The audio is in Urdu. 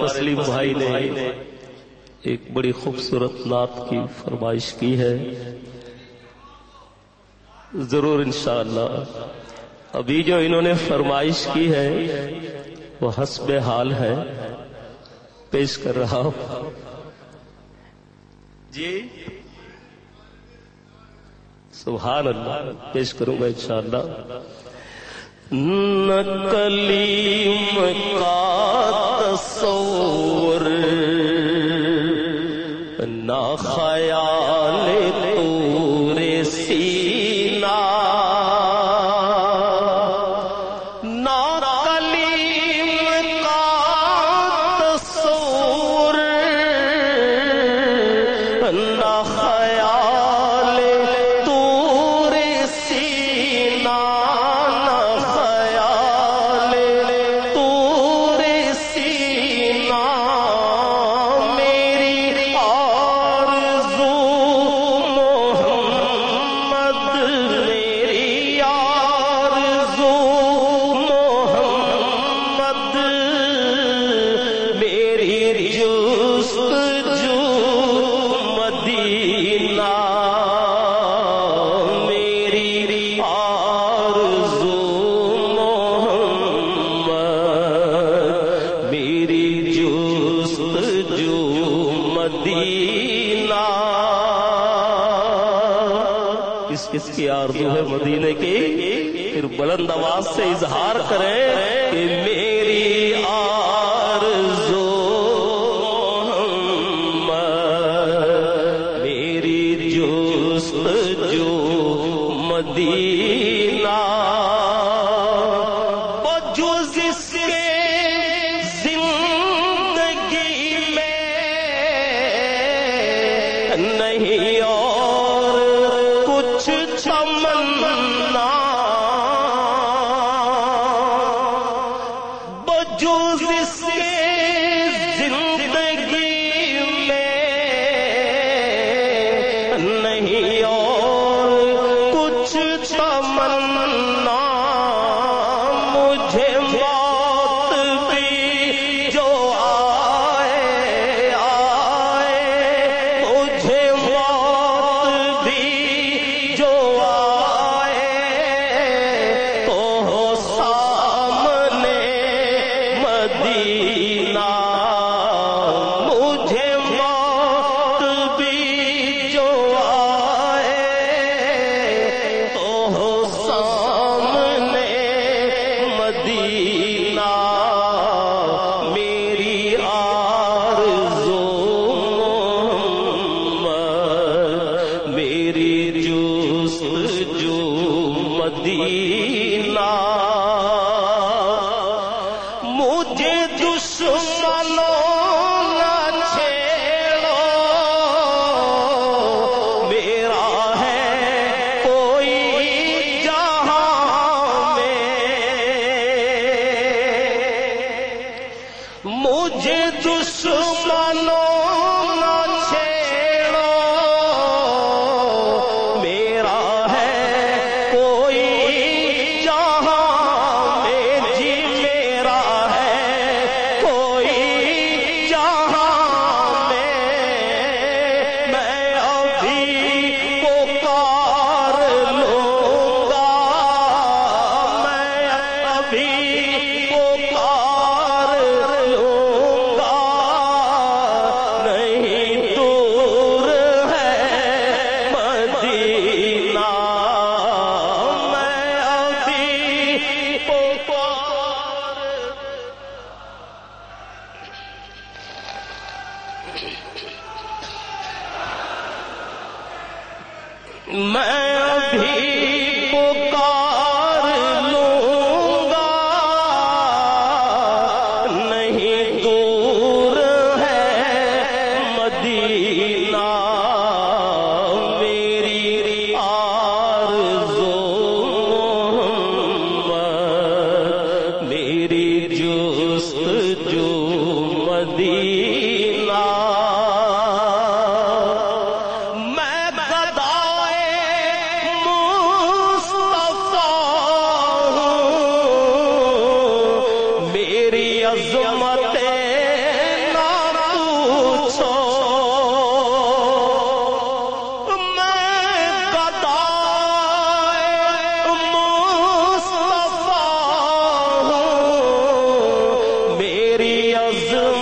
تسلیم بھائی نے ایک بڑی خوبصورت نعت کی فرمائش کی ہے، ضرور انشاءاللہ ابھی جو انہوں نے فرمائش کی ہے وہ حسب حال ہے، پیش کر رہا ہوں جی، سبحان اللہ، پیش کروں گا انشاءاللہ۔ نہ کلیم کا تصور، نہ خیال طور سینہ، نہ کلیم کا تصور، نہ خیال طور سینہ، کس کی آرزو ہے مدینے کی، پھر بلند آواز سے اظہار کریں کہ میری آرزو محمد، میری جستجو مدینہ، بجز اس کے زندگی میں نہیں اور کچھ تمنا، بجز اس کے زندگی میں نہیں اور کچھ تمنا، مجھے موت بھی جو آئے آئے، مجھے موت بھی جو آئے تو ہو سامنے مدینہ، مجھے موت بھی جو آئے تو ہو سامنے مدینہ، میری آرزو محمد، میری جستجو مدینہ، مجھے دشمنوں نہ چھیڑو، میرا ہے کوئی جہاں میں، مجھے دشمنوں نہ چھیڑو، میرا ہے کوئی جہاں میں، جی میرا ہے کوئی جہاں میں، میں ابھی پکار لوں گا، میں ابھی پکار لوں گا، نہیں دور ہے مدینہ، میں ابھی پکار، میں ابھی پکار لوں گا، نہیں دور ہے مدینہ، میری آرزو محمد، میری جستجو مدینہ، میں گدائے مصطفیٰ ہوں، میری عظمت عظمت